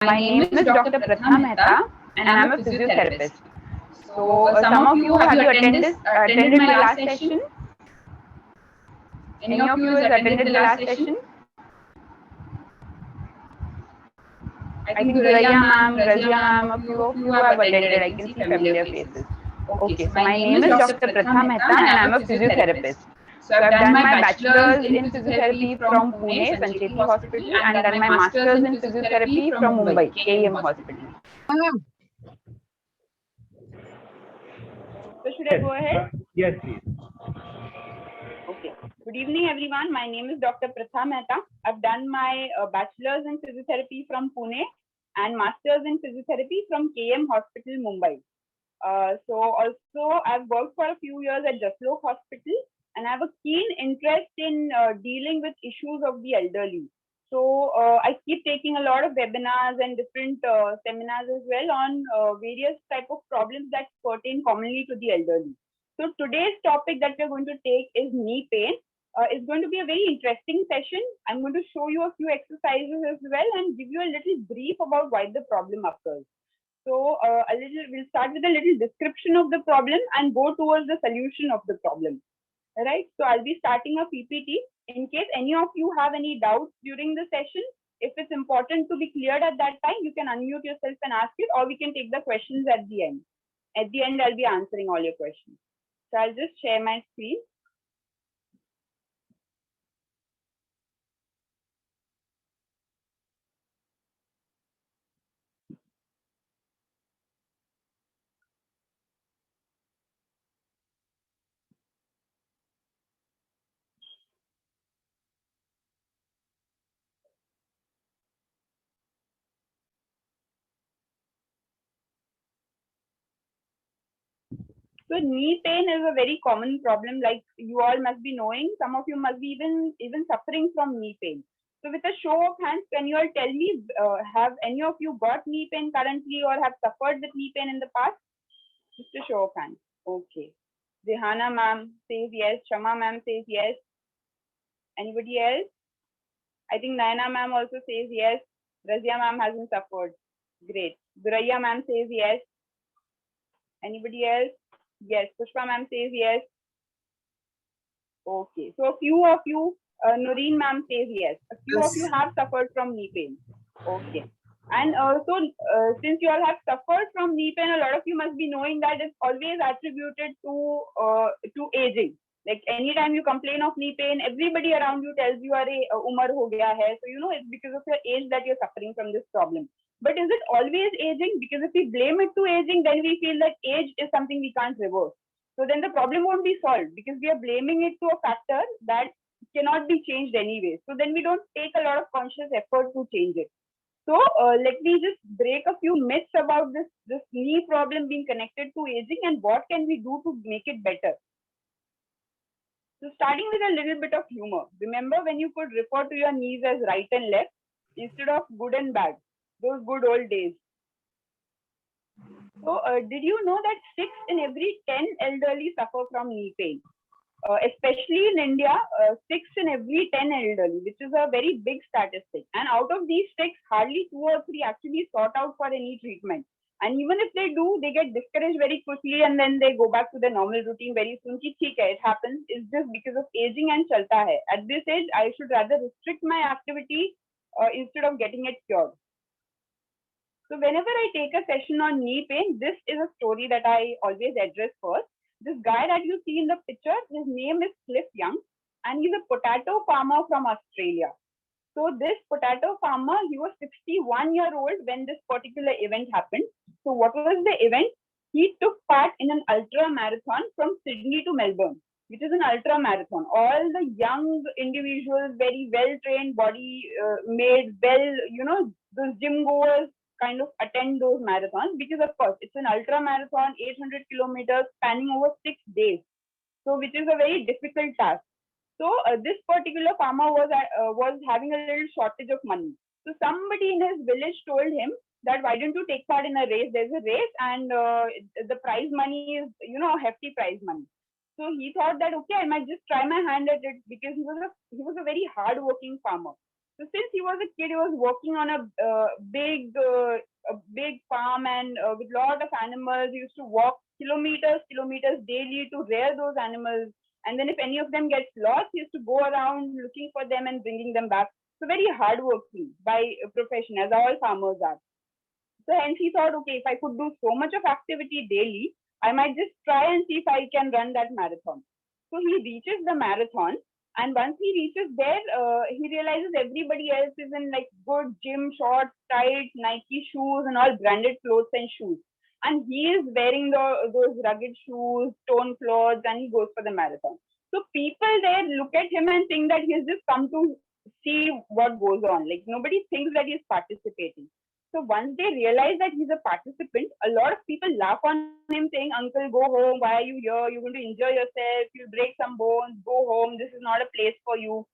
My name is Dr. Pratha Mehta and I'm a physiotherapist. So, some of you, have you attended my last session? Any of you has attended the last session? I think Duraiya ma'am, Razia ma'am, a few of you have attended. I can see familiar faces. Okay, so my name is Dr. Pratha Mehta and I'm a physiotherapist. So I've done my bachelor's in physiotherapy from Pune, Sancheti Hospital, and done my master's in physiotherapy from Mumbai, KEM Hospital. So should I go ahead? Yes, please. Okay. Good evening, everyone. My name is Dr. Pratha Mehta. I've done my bachelor's in physiotherapy from Pune and master's in physiotherapy from KEM Hospital, Mumbai. So also I've worked for a few years at Jaslok Hospital, and I have a keen interest in dealing with issues of the elderly. So I keep taking a lot of webinars and different seminars as well on various type of problems that pertain commonly to the elderly. So today's topic that we're going to take is knee pain. It's going to be a very interesting session. I'm going to show you a few exercises as well and give you a little brief about why the problem occurs. So we'll start with a little description of the problem and go towards the solution of the problem. All right. So I'll be starting a PPT. In case any of you have any doubts during the session, if it's important to be cleared at that time, you can unmute yourself and ask it, or we can take the questions at the end. At the end, I'll be answering all your questions. So I'll just share my screen. So knee pain is a very common problem, like you all must be knowing. Some of you must be even suffering from knee pain. So with a show of hands, can you all tell me, have any of you got knee pain currently or have suffered with knee pain in the past? Just a show of hands. Okay. Zehana ma'am says yes. Shama ma'am says yes. Anybody else? I think Naina ma'am also says yes. Razia ma'am hasn't suffered. Great. Duraiya ma'am says yes. Anybody else? Yes. Pushpa ma'am says yes. Okay. So a few of you, Noreen ma'am says yes. A few of you have suffered from knee pain. Okay. And since you all have suffered from knee pain, a lot of you must be knowing that it's always attributed to aging. Like anytime you complain of knee pain, everybody around you tells you, "Are umar ho gaya hai." So you know it's because of your age that you're suffering from this problem. But is it always aging? Because if we blame it to aging, then we feel that age is something we can't reverse. So then the problem won't be solved because we are blaming it to a factor that cannot be changed anyway. So then we don't take a lot of conscious effort to change it. So let me just break a few myths about this knee problem being connected to aging and what can we do to make it better. So starting with a little bit of humor. Remember when you could refer to your knees as right and left instead of good and bad? Those good old days. So did you know that 6 in every 10 elderly suffer from knee pain? Especially in India, 6 in every 10 elderly, which is a very big statistic. And out of these 6, hardly 2 or 3 actually sought out for any treatment. And even if they do, they get discouraged very quickly and then they go back to the normal routine very soon. It happens. It's just because of aging and chalta hai. At this age, I should rather restrict my activity instead of getting it cured. So whenever I take a session on knee pain, this is a story that I always address first. This guy that you see in the picture, his name is Cliff Young, and he's a potato farmer from Australia. So this potato farmer, he was 61-year-old when this particular event happened. So what was the event? He took part in an ultra marathon from Sydney to Melbourne, which is an ultra marathon. All the young individuals, very well-trained, body made, those gym goers kind of attend those marathons because of course it's an ultra marathon, 800 kilometers spanning over 6 days. So which is a very difficult task. So this particular farmer was having a little shortage of money. So somebody in his village told him that why don't you take part in a race? There's a race and the prize money is hefty prize money. So he thought that okay, I might just try my hand at it because he was a very hard-working farmer. So since he was a kid, he was working on a big farm and with lot of animals. He used to walk kilometers daily to rear those animals. And then if any of them gets lost, he used to go around looking for them and bringing them back. So very hardworking by profession, as all farmers are. So hence he thought, okay, if I could do so much of activity daily, I might just try and see if I can run that marathon. So he reaches the marathon, and once he reaches there, he realizes everybody else is in like good gym shorts, tight Nike shoes, and all branded clothes and shoes. And he is wearing those rugged shoes, torn clothes, and he goes for the marathon. So people there look at him and think that he's just come to see what goes on. Like nobody thinks that he's participating. So once they realize that he's a participant, a lot of people laugh on him saying, Uncle, go home. Why are you here? You're going to enjoy yourself. You'll break some bones. Go home. This is not a place for you.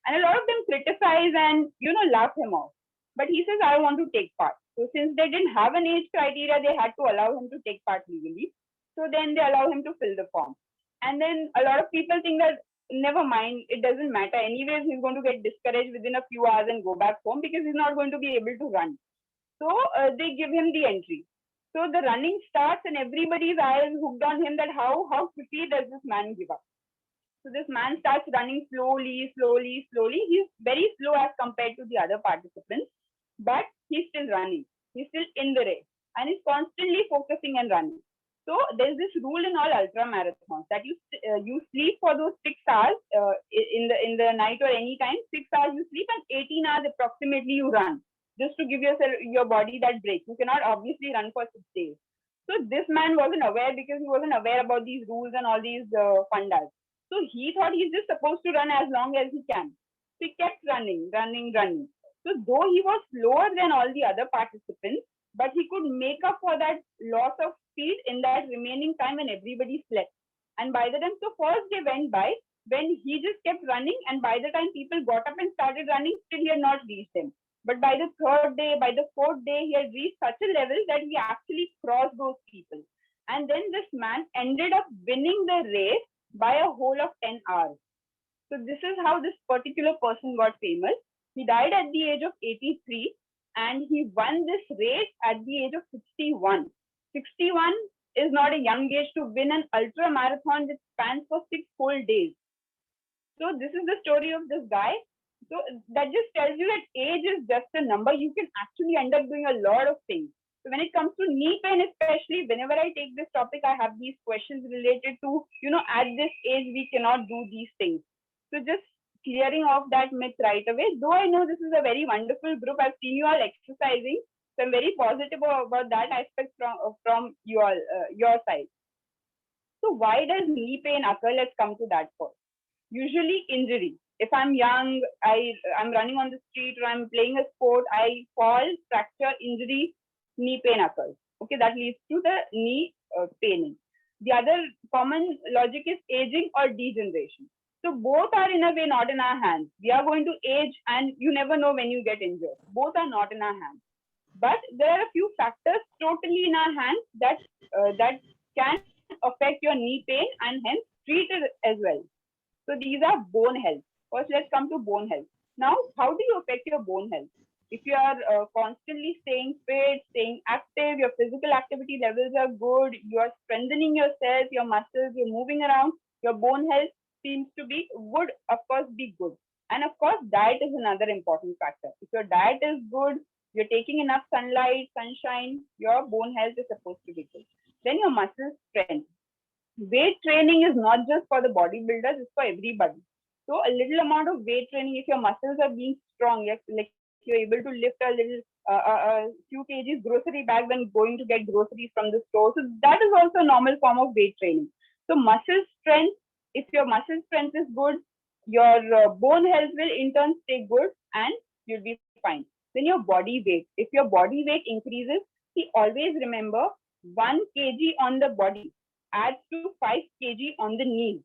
And a lot of them criticize and, laugh him off. But he says, I want to take part. So since they didn't have an age criteria, they had to allow him to take part legally. So then they allow him to fill the form. And then a lot of people think that, never mind, it doesn't matter. Anyways, he's going to get discouraged within a few hours and go back home because he's not going to be able to run. So they give him the entry. So the running starts and everybody's eyes hooked on him that how quickly does this man give up. So this man starts running slowly. He's very slow as compared to the other participants, but he's still running. He's still in the race and he's constantly focusing and running. So there's this rule in all ultra marathons that you sleep for those 6 hours in the night or any time. 6 hours you sleep and 18 hours approximately you run, just to give your body that break. You cannot obviously run for 6 days. So this man wasn't aware because he wasn't aware about these rules and all these fundas. So he thought he's just supposed to run as long as he can. So he kept running. So though he was slower than all the other participants, but he could make up for that loss of speed in that remaining time when everybody slept. And by the time, so first day went by when he just kept running, and by the time people got up and started running, still he had not reached them. But by the third day, by the fourth day, he had reached such a level that he actually crossed those people. And then this man ended up winning the race by a whole of 10 hours. So this is how this particular person got famous. He died at the age of 83 and he won this race at the age of 61. 61 is not a young age to win an ultra marathon which spans for 6 whole days. So this is the story of this guy. So that just tells you that age is just a number. You can actually end up doing a lot of things. So when it comes to knee pain, especially whenever I take this topic, I have these questions related to, at this age, we cannot do these things. So just clearing off that myth right away. Though I know this is a very wonderful group, I've seen you all exercising. So I'm very positive about that aspect from you all, your side. So why does knee pain occur? Let's come to that first. Usually injury. If I'm young, I'm running on the street or I'm playing a sport, I fall, fracture, injury, knee pain occurs. Okay, that leads to the knee paining. The other common logic is aging or degeneration. So both are in a way not in our hands. We are going to age and you never know when you get injured. Both are not in our hands. But there are a few factors totally in our hands that can affect your knee pain and hence treat it as well. So these are bone health. First, let's come to bone health. Now, how do you affect your bone health? If you are constantly staying fit, staying active, your physical activity levels are good, you are strengthening yourself, your muscles, you're moving around, your bone health seems to be would, of course, be good. And of course, diet is another important factor. If your diet is good, you're taking enough sunlight, sunshine, your bone health is supposed to be good. Then your muscle strength. Weight training is not just for the bodybuilders, it's for everybody. So a little amount of weight training, if your muscles are being strong, you're able to lift a few kgs grocery bag when going to get groceries from the store. So that is also a normal form of weight training. So muscle strength, if your muscle strength is good, your bone health will in turn stay good and you'll be fine. Then your body weight. If your body weight increases, always remember 1 kg on the body adds to 5 kg on the knees.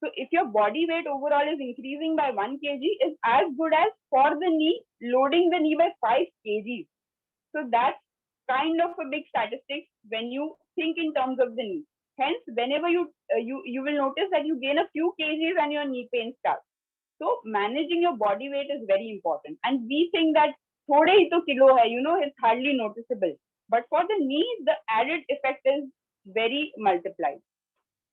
So if your body weight overall is increasing by 1 kg, is as good as for the knee, loading the knee by 5 kg. So that's kind of a big statistic when you think in terms of the knee. Hence, whenever you will notice that you gain a few kgs and your knee pain starts. So managing your body weight is very important. And we think that thode hi to kilo hai, it's hardly noticeable. But for the knee, the added effect is very multiplied.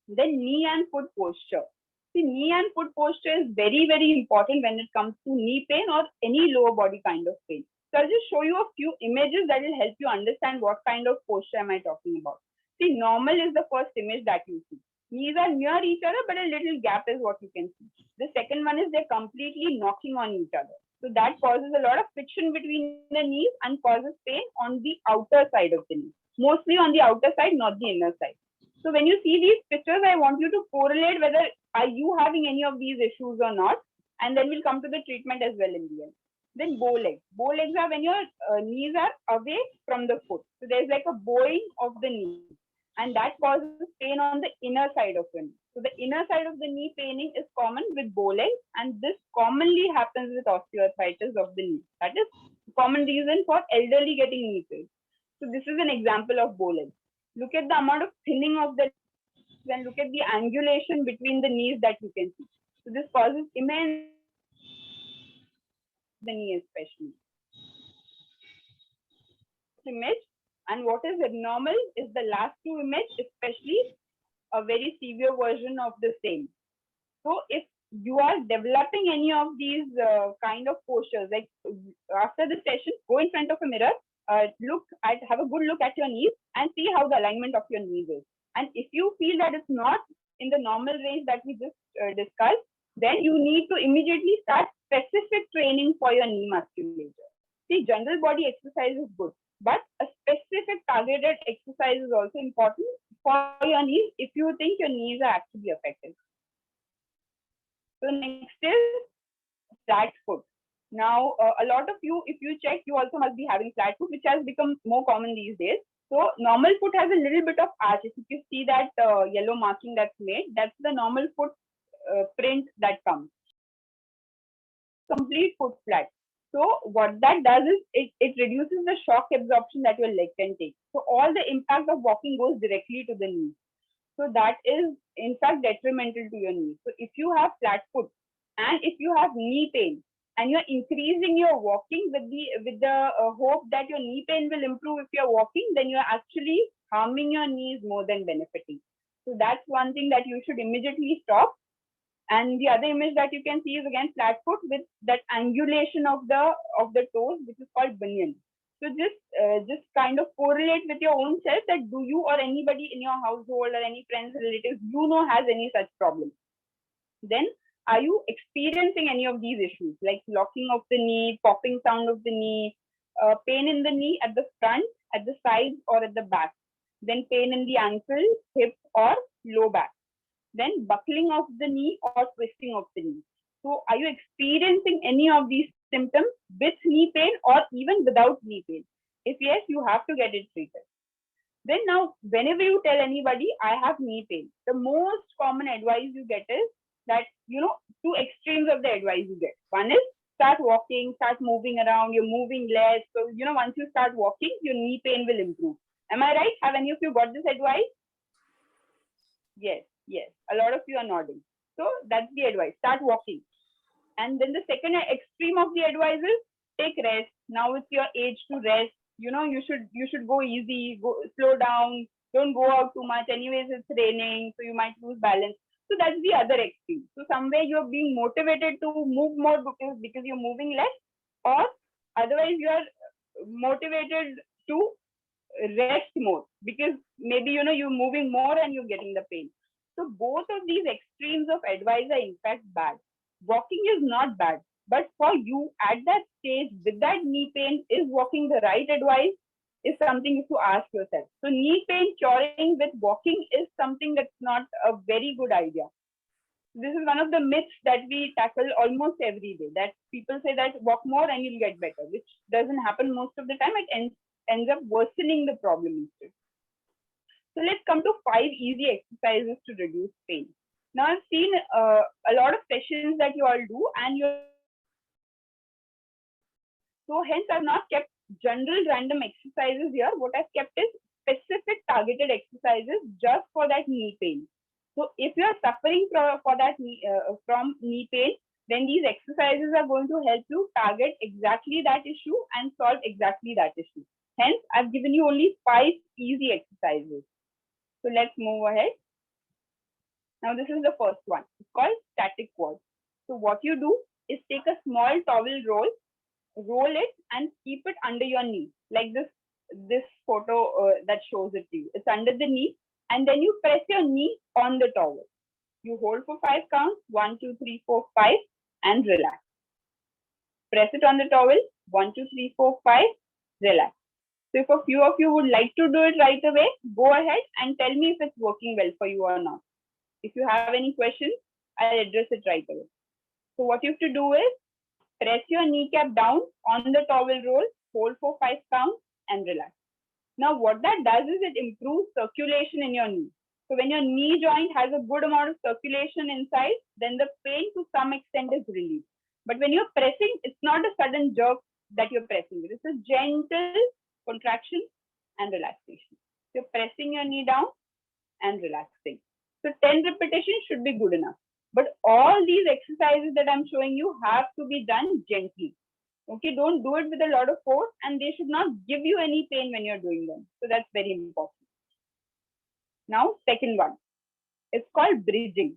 Then knee and foot posture. See, knee and foot posture is very, very important when it comes to knee pain or any lower body kind of pain. So I'll just show you a few images that will help you understand what kind of posture am I talking about. See, normal is the first image that you see. Knees are near each other, but a little gap is what you can see. The second one is they're completely knocking on each other. So that causes a lot of friction between the knees and causes pain on the outer side of the knee. Mostly on the outer side, not the inner side. So when you see these pictures, I want you to correlate whether are you having any of these issues or not, and then we'll come to the treatment as well in the end. Then bow legs. Bow legs are when your knees are away from the foot. So there's like a bowing of the knee, and that causes pain on the inner side of the knee. So the inner side of the knee paining is common with bow legs, and this commonly happens with osteoarthritis of the knee. That is common reason for elderly getting knee pain. So this is an example of bow legs. Look at the amount of thinning of the and look at the angulation between the knees that you can see. So this causes immense the knee especially. Image and what is abnormal is the last two image, especially a very severe version of the same. So if you are developing any of these kind of postures, like after the session, go in front of a mirror, have a good look at your knees and see how the alignment of your knees is. And if you feel that it's not in the normal range that we just discussed, then you need to immediately start specific training for your knee musculature. See, general body exercise is good, but a specific targeted exercise is also important for your knees if you think your knees are actually affected. So next is flat foot. Now, a lot of you, if you check, you also must be having flat foot, which has become more common these days. So normal foot has a little bit of arch. If you see that yellow marking that's made, that's the normal foot print that comes. Complete foot flat. So what that does is it reduces the shock absorption that your leg can take. So all the impact of walking goes directly to the knee. So that is in fact detrimental to your knee. So if you have flat foot and if you have knee pain and you're increasing your walking with the hope that your knee pain will improve if you're walking, then you're actually harming your knees more than benefiting. So that's one thing that you should immediately stop. And the other image that you can see is again flat foot with that angulation of the toes, which is called bunion. So just kind of correlate with your own self that do you or anybody in your household or any friends, relatives, has any such problem. Then are you experiencing any of these issues like locking of the knee, popping sound of the knee, pain in the knee at the front, at the sides or at the back, then pain in the ankle, hip or low back, then buckling of the knee or twisting of the knee. So are you experiencing any of these symptoms with knee pain or even without knee pain? If yes, you have to get it treated. Then now, whenever you tell anybody, I have knee pain, the most common advice you get is that, two extremes of the advice you get. One is start walking, start moving around, you're moving less. So, once you start walking, your knee pain will improve. Am I right? Have any of you got this advice? Yes. A lot of you are nodding. So that's the advice. Start walking. And then the second extreme of the advice is take rest. Now it's your age to rest. You should go easy, slow down, don't go out too much. Anyways, it's raining, so you might lose balance. So that's the other extreme. So somewhere you're being motivated to move more because you're moving less, or otherwise you're motivated to rest more because maybe you're moving more and you're getting the pain. So both of these extremes of advice are in fact bad. Walking is not bad, but for you at that stage with that knee pain, is walking the right advice? Is something you to ask yourself. So knee pain curing with walking is something that's not a very good idea. This is one of the myths that we tackle almost every day, that people say that walk more and you'll get better, which doesn't happen most of the time. It ends up worsening the problem instead. So let's come to 5 easy exercises to reduce pain. Now I've seen a lot of sessions that you all do, and so hence I've not kept general random exercises here. What I've kept is specific targeted exercises just for that knee pain. So if you are suffering from knee pain, then these exercises are going to help you target exactly that issue and solve exactly that issue. Hence, I've given you only 5 easy exercises. So let's move ahead. Now, this is the first one. It's called static quad. So what you do is take a small towel roll it and keep it under your knee, like this photo that shows it to you. It's under the knee, and then you press your knee on the towel. You hold for 5 counts, 1, 2, 3, 4, 5, and relax. Press it on the towel, 1, 2, 3, 4, 5, relax. So if a few of you would like to do it right away, go ahead and tell me if it's working well for you or not. If you have any questions, I'll address it right away. So what you have to do is press your kneecap down on the towel roll, hold for 5 counts, and relax. Now what that does is it improves circulation in your knee. So when your knee joint has a good amount of circulation inside, then the pain to some extent is relieved. But when you're pressing, it's not a sudden jerk that you're pressing. It's a gentle contraction and relaxation. So you're pressing your knee down and relaxing. So 10 repetitions should be good enough. But all these exercises that I'm showing you have to be done gently. Okay, don't do it with a lot of force, and they should not give you any pain when you're doing them. So that's very important. Now, second one, it's called bridging.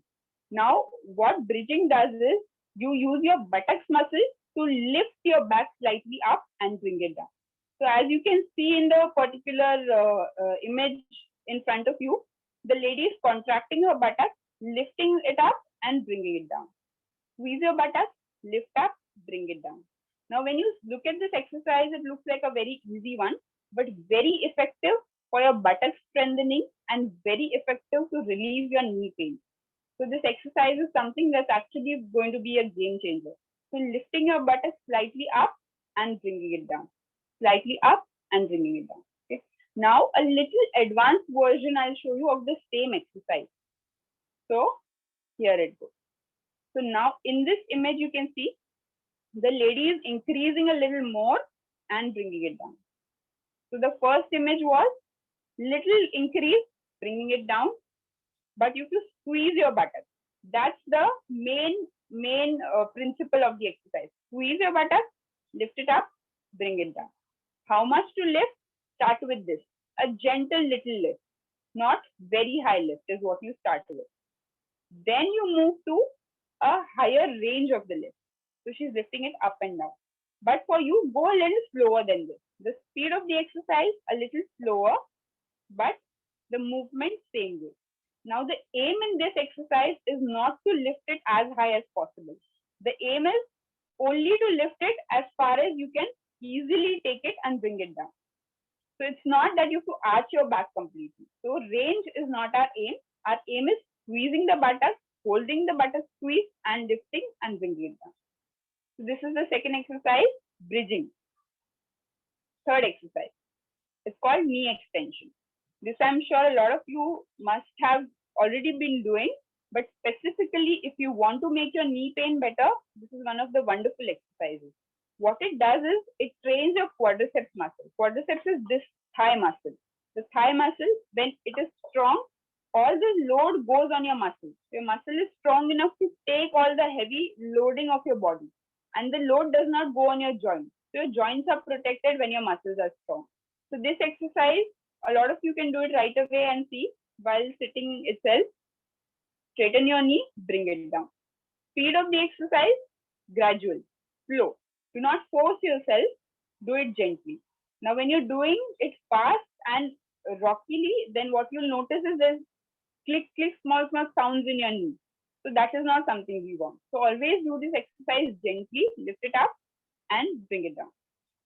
Now, what bridging does is you use your buttocks muscle to lift your back slightly up and bring it down. So as you can see in the particular image in front of you, the lady is contracting her buttocks, lifting it up and bringing it down. Squeeze your buttocks, lift up, bring it down. Now, when you look at this exercise, it looks like a very easy one, but very effective for your buttock strengthening and very effective to relieve your knee pain. So this exercise is something that's actually going to be a game changer. So lifting your buttocks slightly up and bringing it down. Slightly up and bringing it down. Okay. Now, a little advanced version I'll show you of the same exercise. So here it goes. So now in this image, you can see the lady is increasing a little more and bringing it down. So the first image was little increase, bringing it down, but you have to squeeze your buttocks. That's the main principle of the exercise. Squeeze your buttocks, lift it up, bring it down. How much to lift? Start with this. A gentle little lift, not very high lift is what you start with. Then you move to a higher range of the lift. So she's lifting it up and down. But for you, go a little slower than this. The speed of the exercise a little slower, but the movement same way. Now the aim in this exercise is not to lift it as high as possible. The aim is only to lift it as far as you can easily take it and bring it down. So it's not that you have to arch your back completely. So range is not our aim. Our aim is squeezing the buttocks, holding the buttocks squeeze and lifting and bringing it down. So this is the second exercise, bridging. Third exercise, it's called knee extension. This I'm sure a lot of you must have already been doing, but specifically if you want to make your knee pain better, this is one of the wonderful exercises. What it does is it trains your quadriceps muscle. Quadriceps is this thigh muscle. The thigh muscle, when it is strong, all the load goes on your muscle. Your muscle is strong enough to take all the heavy loading of your body, and the load does not go on your joints. So your joints are protected when your muscles are strong. So this exercise, a lot of you can do it right away and see while sitting itself. Straighten your knee, bring it down. Speed of the exercise, gradual, slow. Do not force yourself, do it gently. Now when you're doing it fast and rockily, then what you'll notice is there's click, click, small, small sounds in your knee. So that is not something we want. So always do this exercise gently, lift it up and bring it down.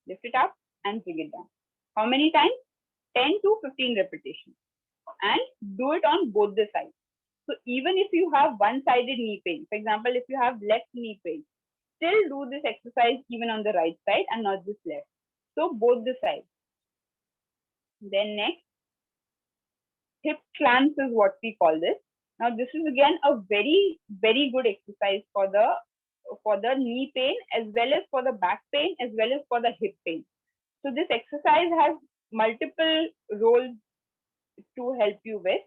Lift it up and bring it down. How many times? 10 to 15 repetitions. And do it on both the sides. So even if you have one-sided knee pain, for example, if you have left knee pain, still do this exercise even on the right side and not just left. So both the sides. Then next, hip clamps is what we call this. Now this is again a very, very good exercise for the knee pain as well as for the back pain as well as for the hip pain. So this exercise has multiple roles to help you with.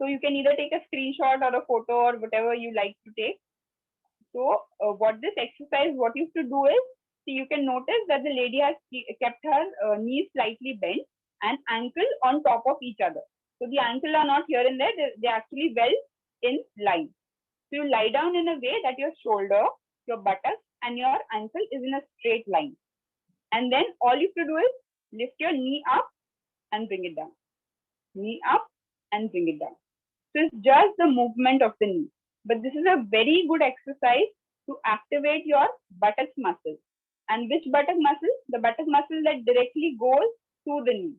So you can either take a screenshot or a photo or whatever you like to take. So what this exercise, what you have to do is, see, you can notice that the lady has kept her knees slightly bent and ankle on top of each other. So the ankle are not here and there, they're actually well in line. So you lie down in a way that your shoulder, your buttocks, and your ankle is in a straight line. And then all you have to do is lift your knee up and bring it down. Knee up and bring it down. So it's just the movement of the knee. But this is a very good exercise to activate your buttocks muscle. And which buttock muscle? The buttock muscle that directly goes to the knee.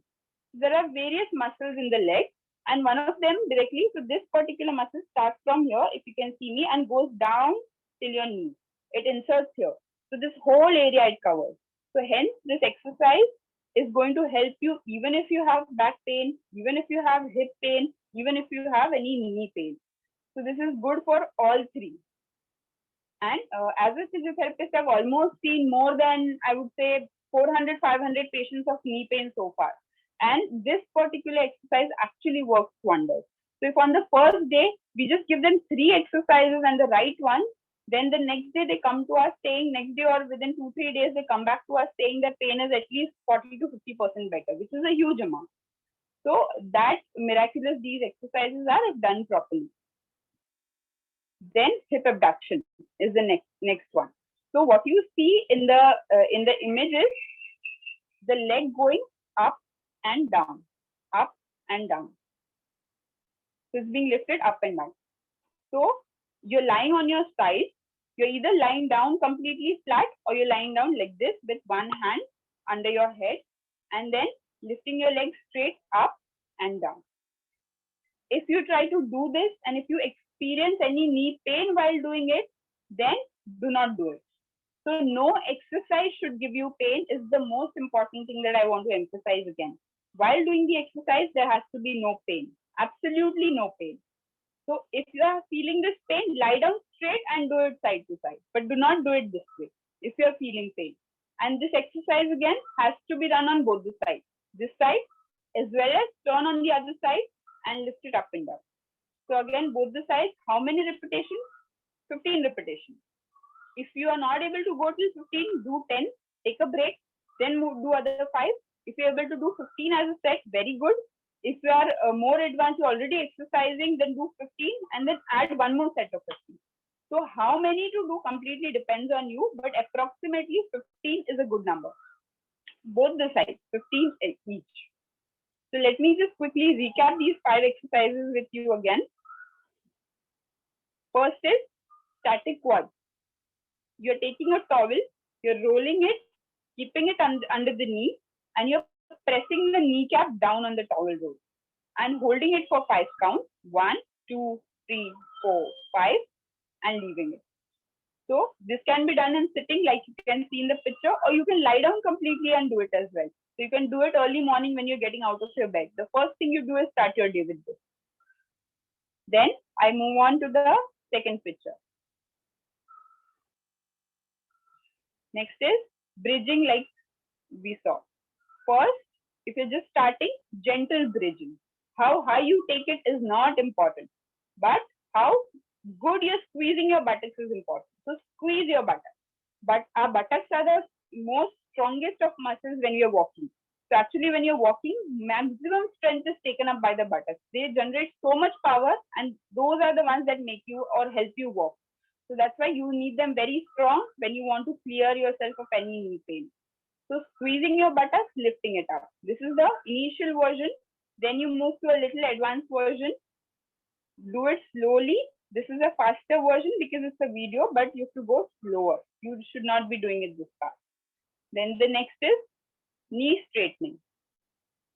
There are various muscles in the leg, and one of them directly, so this particular muscle starts from here, if you can see me, and goes down till your knee. It inserts here. So this whole area it covers. So hence this exercise is going to help you even if you have back pain, even if you have hip pain, even if you have any knee pain. So this is good for all three. And as a physiotherapist, I've almost seen more than, I would say, 400, 500 patients of knee pain so far. And this particular exercise actually works wonders. So if on the first day, we just give them 3 exercises and the right one, then the next day they come to us saying, next day or within 2-3 days, they come back to us saying that pain is at least 40 to 50% better, which is a huge amount. So that miraculous these exercises are if done properly. Then hip abduction is the next one. So what you see in the image is the leg going up and down, up and down. So it's being lifted up and down. So you're lying on your side. You're either lying down completely flat or you're lying down like this with one hand under your head and then lifting your legs straight up and down. If you try to do this and if you experience any knee pain while doing it, then do not do it. So no exercise should give you pain is the most important thing that I want to emphasize again. While doing the exercise, there has to be no pain. Absolutely no pain. So if you are feeling this pain, lie down straight and do it side to side. But do not do it this way if you are feeling pain. And this exercise again has to be done on both the sides. This side as well as turn on the other side and lift it up and down. So again, both the sides, how many repetitions? 15 repetitions. If you are not able to go till 15, do 10, take a break, then do other 5. If you're able to do 15 as a set, very good. If you are more advanced, you're already exercising, then do 15 and then add one more set of 15. So how many to do completely depends on you, but approximately 15 is a good number. Both the sides, 15 each. So let me just quickly recap these 5 exercises with you again. First is static quads. You're taking a towel, you're rolling it, keeping it under the knee, and you're pressing the kneecap down on the towel roll and holding it for 5 counts. 1, 2, 3, 4, 5, and leaving it. So this can be done in sitting like you can see in the picture, or you can lie down completely and do it as well. So you can do it early morning when you're getting out of your bed. The first thing you do is start your day with this. Then I move on to the second picture. Next is bridging like we saw. First, if you're just starting, gentle bridging. How high you take it is not important, but how good you're squeezing your buttocks is important. So squeeze your buttocks. But our buttocks are the most strongest of muscles when you're walking. So actually when you're walking, maximum strength is taken up by the buttocks. They generate so much power and those are the ones that make you or help you walk. So that's why you need them very strong when you want to clear yourself of any knee pain. So squeezing your buttocks, lifting it up. This is the initial version. Then you move to a little advanced version. Do it slowly. This is a faster version because it's a video, but you have to go slower. You should not be doing it this fast. Then the next is knee straightening.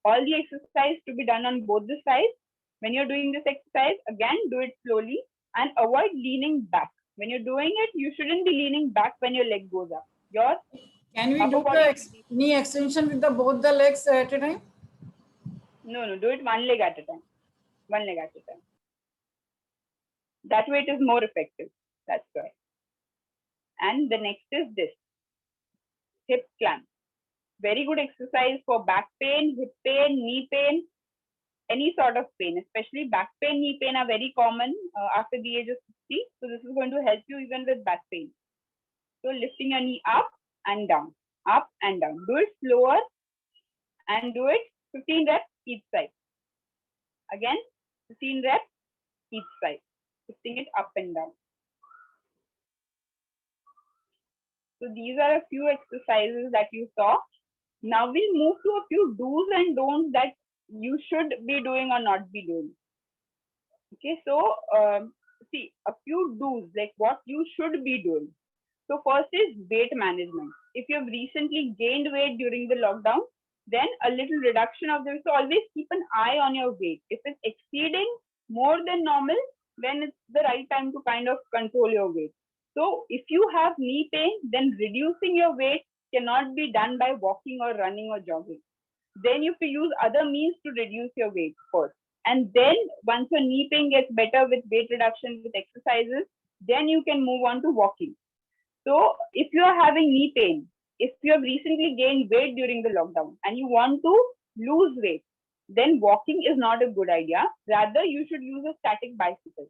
All the exercise to be done on both the sides. When you're doing this exercise, again, do it slowly and avoid leaning back. When you're doing it, you shouldn't be leaning back when your leg goes up. Can we do the knee extension with both the legs at a time? No, do it one leg at a time. One leg at a time. That way it is more effective. That's why. And the next is this. Hip clamp. Very good exercise for back pain, hip pain, knee pain. any sort of pain, especially back pain, knee pain are very common after the age of 60. So this is going to help you even with back pain. So lifting your knee up and down, up and down. Do it slower and do it 15 reps each side. Again, 15 reps each side, lifting it up and down. So these are a few exercises that you saw. Now we'll move to a few do's and don'ts that you should be doing or not be doing. Okay, so see, a few do's, like what you should be doing. So first is weight management. If you've recently gained weight during the lockdown, then a little reduction of this. So always keep an eye on your weight. If it's exceeding more than normal, then it's the right time to kind of control your weight. So if you have knee pain, then reducing your weight cannot be done by walking or running or jogging. Then you have to use other means to reduce your weight first. And then once your knee pain gets better with weight reduction, with exercises, then you can move on to walking. So if you are having knee pain, if you have recently gained weight during the lockdown and you want to lose weight, then walking is not a good idea. Rather, you should use a static bicycle.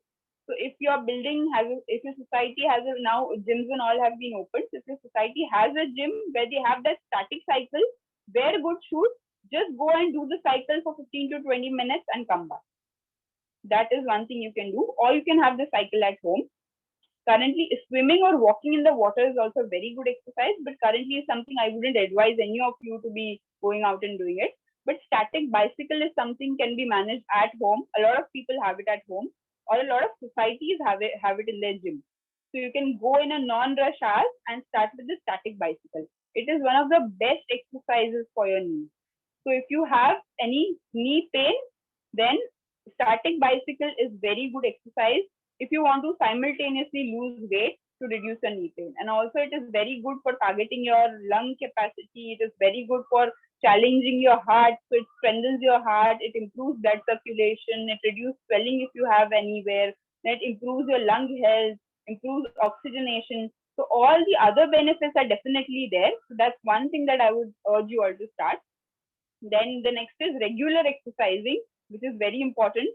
So if your building has, if your society has now gyms and all have been opened, if your society has a gym where they have that static cycle, wear good shoes, just go and do the cycle for 15 to 20 minutes and come back. That is one thing you can do. Or you can have the cycle at home. Currently, swimming or walking in the water is also a very good exercise, but currently is something I wouldn't advise any of you to be going out and doing it. But static bicycle is something can be managed at home. A lot of people have it at home, or a lot of societies have it in their gym. So you can go in a non-rush hour and start with the static bicycle. It is one of the best exercises for your knees. So if you have any knee pain, then static bicycle is very good exercise if you want to simultaneously lose weight to reduce your knee pain. And also it is very good for targeting your lung capacity. It is very good for challenging your heart. So it strengthens your heart. It improves blood circulation. It reduces swelling if you have anywhere. It improves your lung health, improves oxygenation. So all the other benefits are definitely there. So that's one thing that I would urge you all to start. Then the next is regular exercising, which is very important.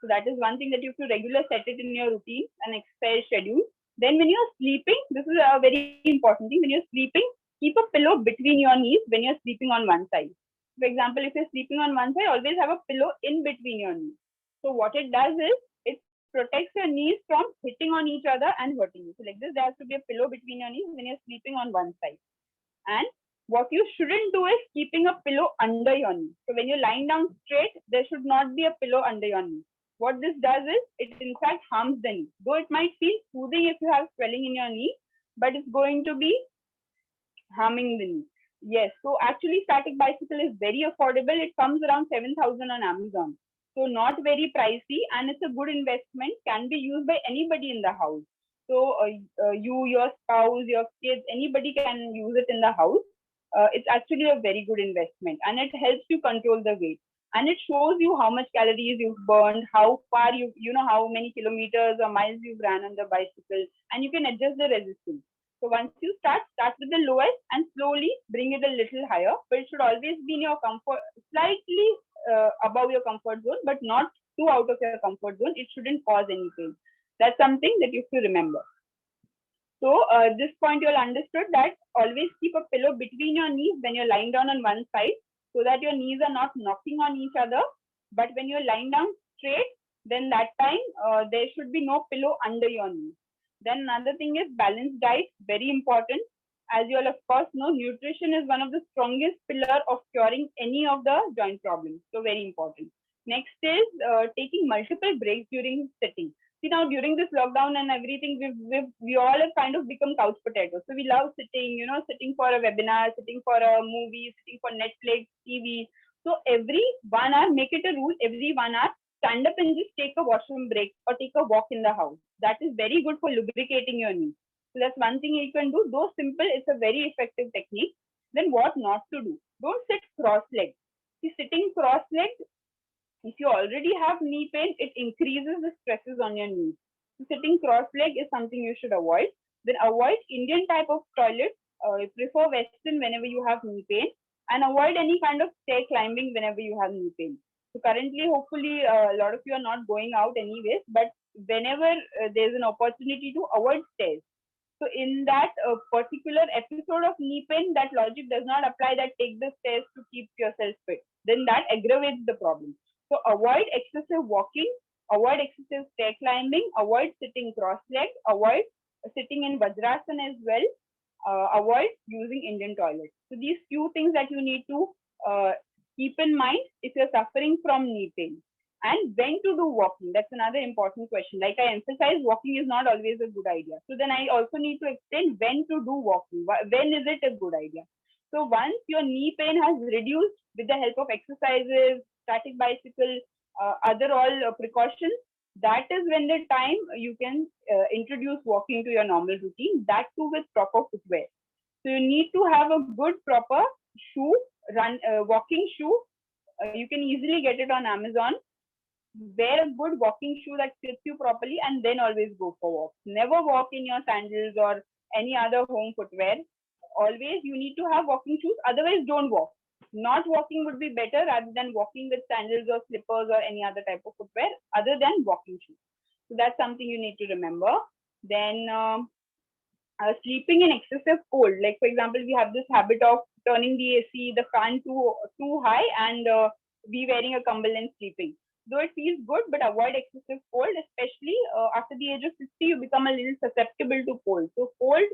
So that is one thing that you have to regularly set it in your routine and exercise schedule. Then when you're sleeping, this is a very important thing. When you're sleeping, keep a pillow between your knees when you're sleeping on one side. For example, if you're sleeping on one side, always have a pillow in between your knees. So what it does is it protects your knees from hitting on each other and hurting you. So like this, there has to be a pillow between your knees when you're sleeping on one side. And what you shouldn't do is keeping a pillow under your knee. So when you're lying down straight, there should not be a pillow under your knee. What this does is, it in fact harms the knee. Though it might feel soothing if you have swelling in your knee, but it's going to be harming the knee. Yes, so actually static bicycle is very affordable. It comes around 7,000 on Amazon. So not very pricey, and it's a good investment, can be used by anybody in the house. So you, your spouse, your kids, anybody can use it in the house. It's actually a very good investment, and it helps you control the weight. And it shows you how much calories you've burned, how far you know, how many kilometers or miles you've ran on the bicycle, and you can adjust the resistance. So once you start with the lowest and slowly bring it a little higher, but it should always be in your comfort, slightly above your comfort zone, but not too out of your comfort zone. It shouldn't cause any pain. That's something that you have to remember. So this point you'll understood that always keep a pillow between your knees when you're lying down on one side, so that your knees are not knocking on each other. But when you're lying down straight, then that time there should be no pillow under your knees. Then another thing is balanced diet, very important. As you all of course know, nutrition is one of the strongest pillar of curing any of the joint problems. So very important. Next is taking multiple breaks during sitting. See, now during this lockdown and everything, we all have kind of become couch potatoes. So we love sitting, you know, sitting for a webinar, sitting for a movie, sitting for Netflix, TV. So every 1 hour, make it a rule, every 1 hour, stand up and just take a washroom break or take a walk in the house. That is very good for lubricating your knees. So that's one thing you can do. Though simple, it's a very effective technique. Then what not to do? Don't sit cross-legged. See, sitting cross-legged, if you already have knee pain, it increases the stresses on your knees. So sitting cross-legged is something you should avoid. Then avoid Indian type of toilet. Prefer Western whenever you have knee pain, and avoid any kind of stair climbing whenever you have knee pain. So currently, hopefully, a lot of you are not going out anyways, but whenever there's an opportunity to avoid stairs. So in that particular episode of knee pain, that logic does not apply that take the stairs to keep yourself fit. Then that aggravates the problem. So avoid excessive walking, avoid excessive stair climbing, avoid sitting cross-legged, avoid sitting in Vajrasana as well, avoid using Indian toilets. So these few things that you need to keep in mind if you're suffering from knee pain. And when to do walking, that's another important question. Like I emphasize, walking is not always a good idea. So then I also need to explain when to do walking. When is it a good idea? So once your knee pain has reduced with the help of exercises, static bicycle, other all precautions, that is when the time you can introduce walking to your normal routine, that too with proper footwear. So you need to have a good proper shoe, walking shoe. You can easily get it on Amazon. Wear a good walking shoe that fits you properly and then always go for walks. Never walk in your sandals or any other home footwear. Always you need to have walking shoes, otherwise don't walk. Not walking would be better rather than walking with sandals or slippers or any other type of footwear other than walking shoes. So that's something you need to remember. Then sleeping in excessive cold. Like for example, we have this habit of turning the AC, the fan too high and we wearing a kambal and sleeping. Though it feels good, but avoid excessive cold, especially after the age of 60, you become a little susceptible to cold. So cold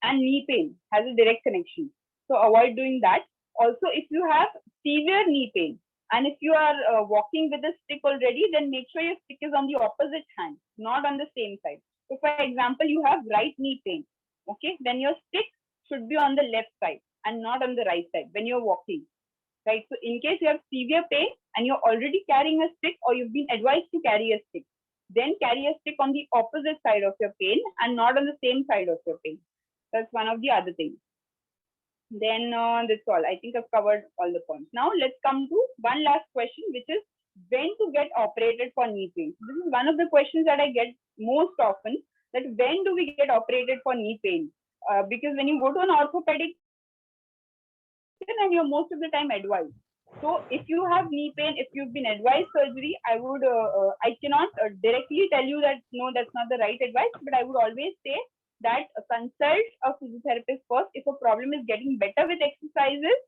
and knee pain has a direct connection. So avoid doing that. Also, if you have severe knee pain and if you are walking with a stick already, then make sure your stick is on the opposite hand, not on the same side. So for example, you have right knee pain. Okay, then your stick should be on the left side and not on the right side when you're walking. Right. So in case you have severe pain and you're already carrying a stick or you've been advised to carry a stick, then carry a stick on the opposite side of your pain and not on the same side of your pain. That's one of the other things. Then that's all. I think I've covered all the points. Now let's come to one last question, which is when to get operated for knee pain. This is one of the questions that I get most often, that when do we get operated for knee pain? Because when you go to an orthopedic and you're most of the time advised. So if you have knee pain, if you've been advised surgery, I cannot directly tell you that no, that's not the right advice, but I would always say that consult a physiotherapist first. If a problem is getting better with exercises,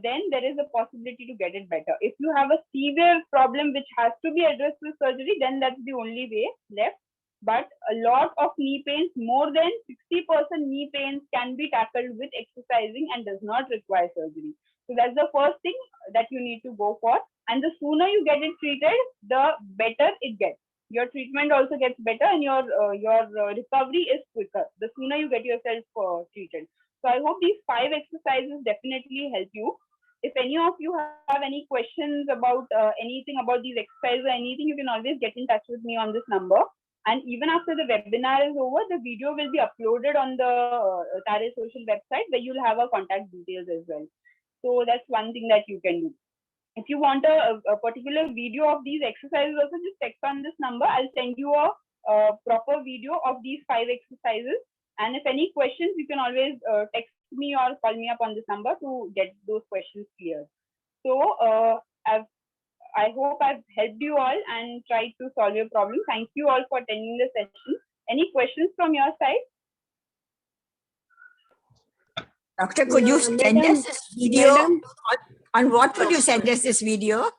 then there is a possibility to get it better. If you have a severe problem which has to be addressed with surgery, then that's the only way left. But a lot of knee pains, more than 60% knee pains can be tackled with exercising and does not require surgery. So that's the first thing that you need to go for. And the sooner you get it treated, the better it gets. Your treatment also gets better and your recovery is quicker the sooner you get yourself treated. So I hope these 5 exercises definitely help you. If any of you have any questions about anything about these exercises or anything, you can always get in touch with me on this number. And even after the webinar is over, the video will be uploaded on the TAARE Social website where you'll have our contact details as well. So that's one thing that you can do. If you want a particular video of these exercises also, just text on this number. I'll send you a proper video of these 5 exercises. And if any questions, you can always text me or call me up on this number to get those questions clear. So I hope I've helped you all and tried to solve your problem. Thank you all for attending the session. Any questions from your side? Doctor, could you send us this video? On what would you send us this video?